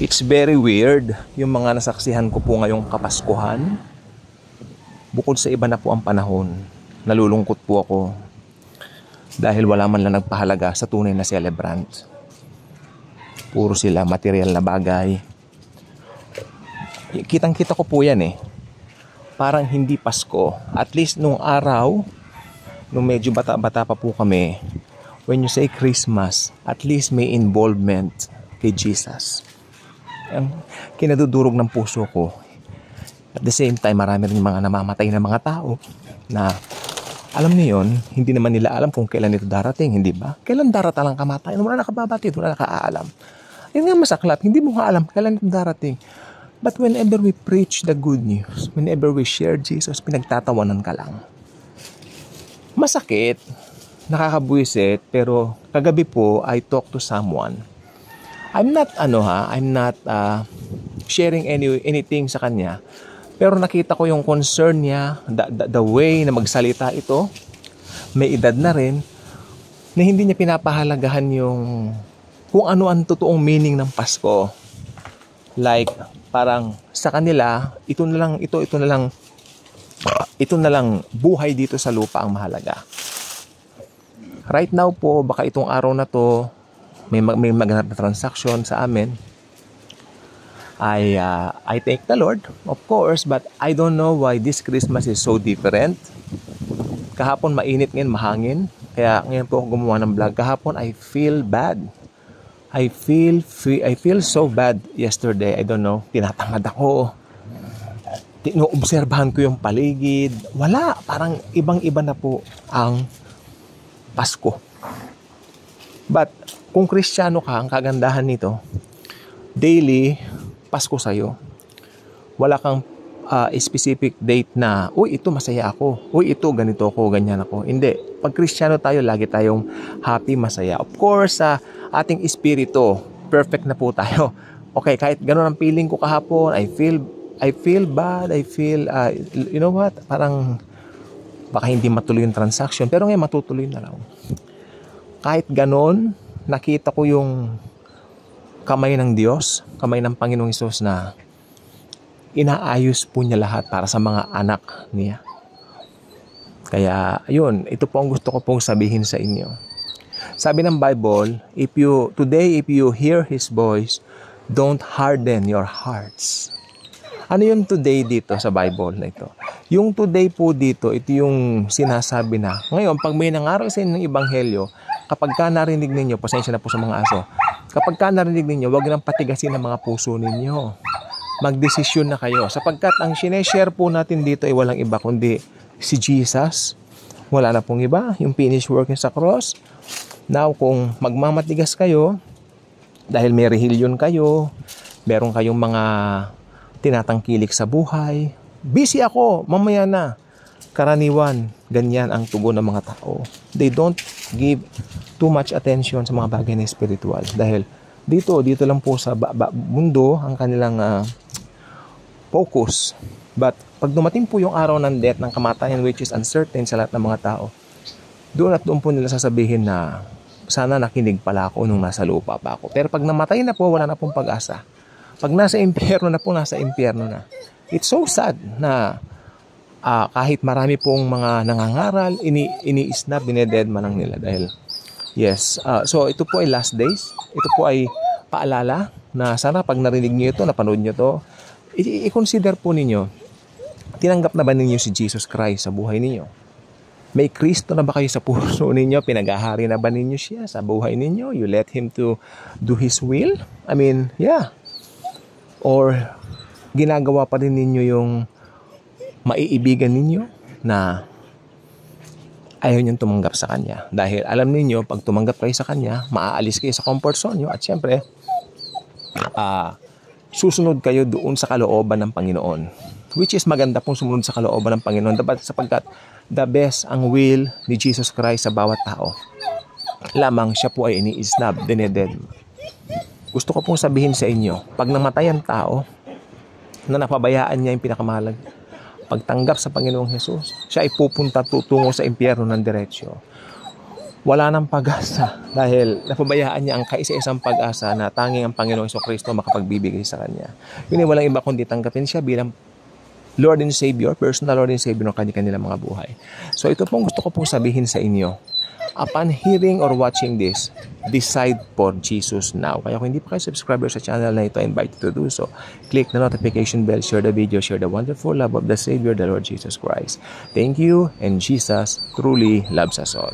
It's very weird yung mga nasaksihan ko po ngayong Kapaskuhan. Bukod sa iba na po ang panahon, nalulungkot po ako dahil wala man lang nagpahalaga sa tunay na celebrant. Puro sila material na bagay. Kitang-kita ko po yan eh. Parang hindi Pasko. At least nung araw, nung medyo bata-bata pa po kami, when you say Christmas, at least may involvement kay Jesus. Ang kinadudurog ng puso ko. At the same time, marami rin mga namamatay na mga tao na alam niyo yun, hindi naman nila alam kung kailan ito darating, hindi ba? Kailan daratalang kamatayan? Wala nakababatid, wala nakaalam. Yun nga masaklap, hindi mo nga alam kailan ito darating. But whenever we preach the good news, whenever we share Jesus, pinagtatawanan ka lang. Masakit, nakakabuisit, pero kagabi po, I talked to someone. I'm not sharing anything sa kanya. Pero nakita ko yung concern niya, the way na magsalita ito, may edad na rin, na hindi niya pinapahalagahan yung kung ano ang totoong meaning ng Pasko. Like, parang sa kanila, ito na lang buhay dito sa lupa ang mahalaga. Right now po, baka itong araw na to, may maghanap na transaction sa amin. I thank the Lord, of course, but I don't know why this Christmas is so different. Kahapon mainit, ngayon mahangin. Kaya ngayon po ako gumawa ng vlog. Kahapon I feel bad. I feel so bad yesterday. I don't know. Tinatangad ako. Tinoobserbahan ko yung paligid. Wala. Parang ibang-iba na po ang Pasko. But kung Kristiyano ka, ang kagandahan nito, daily Pasko sa'yo. Wala kang specific date na, uy, ito masaya ako. Uy, ito ganito ako, ganyan ako. Hindi. Pag Kristiyano tayo, lagi tayong happy, masaya. Of course, sa ating espiritu, perfect na po tayo. Okay, kahit gano'n ang feeling ko kahapon, I feel bad, you know what? Parang, baka hindi matuloy yung transaction, pero ngayon matutuloy na lang. Kahit gano'n, nakita ko yung kamay ng Diyos, kamay ng Panginoong Hesus na inaayos po niya lahat para sa mga anak niya. Kaya, yun, ito po ang gusto ko pong sabihin sa inyo. Sabi ng Bible, if you hear His voice, don't harden your hearts. Ano yung today dito sa Bible na ito? Yung today po dito, ito yung sinasabi na, ngayon, pag may nangaral sa inyo ng Ebanghelyo, kapag ka narinig ninyo, pasensya na po sa mga aso, kapag ka narinig ninyo, huwag nang patigasin ang mga puso ninyo. Magdesisyon na kayo. Sapagkat ang sineshare po natin dito ay walang iba kundi si Jesus. Wala na pong iba. Yung finished work niya sa cross. Now, kung magmamatigas kayo, dahil may rehilyon kayo, meron kayong mga tinatangkilik sa buhay, busy ako, mamaya na. Karaniwan, ganyan ang tugon ng mga tao. They don't give too much attention sa mga bagay na spiritual. Dahil dito lang po sa mundo ang kanilang focus. But pag dumating po yung araw ng death, ng kamatayan, which is uncertain sa lahat ng mga tao, doon po nila sasabihin na sana nakinig pala ako nung nasa lupa pa ako. Pero pag namatay na po, wala na pong pag-asa. Pag nasa impyerno na po, nasa impyerno na. It's so sad na kahit marami pong mga nangangaral, ini-snap, dinededma lang nila dahil yes. So ito po ay last days. Ito po ay paalala na sana pag narinig niyo ito, napanood niyo to, i-consider po ninyo, tinanggap na ba ninyo si Jesus Christ sa buhay ninyo? May Kristo na ba kayo sa puso ninyo? Pinagahari na ba ninyo siya sa buhay ninyo? You let Him to do His will? I mean, yeah. Or ginagawa pa rin ninyo yung maiibigan ninyo na ayaw niyong tumanggap sa Kanya. Dahil alam ninyo, pag tumanggap kayo sa Kanya, maaalis kayo sa comfort zone nyo. At syempre, susunod kayo doon sa kalooban ng Panginoon. Which is maganda pong sumunod sa kalooban ng Panginoon. Sapagkat the best ang will ni Jesus Christ sa bawat tao. Lamang siya po ay ini-snub, dineded. Gusto ko pong sabihin sa inyo, pag namatay ang tao, na napabayaan niya yung pinakamahalag, pagtanggap sa Panginoong Hesus, siya ay pupunta tutungo sa impyerno ng diretsyo. wala ng pag-asa dahil napabayaan niya ang kaisa-isang pag-asa na tanging ang Panginoong Jesucristo makapagbibigay sa kanya. Yun ay walang iba kundi tanggapin siya bilang Lord and Savior, personal Lord and Savior ng kanilang mga buhay. So ito pong gusto ko pong sabihin sa inyo. Upon hearing or watching this, decide for Jesus now. Kaya kung hindi pa kayo subscriber sa channel na ito, I invite you to do so. Click the notification bell, share the video, share the wonderful love of the Savior, the Lord Jesus Christ. Thank you, and Jesus truly loves us all.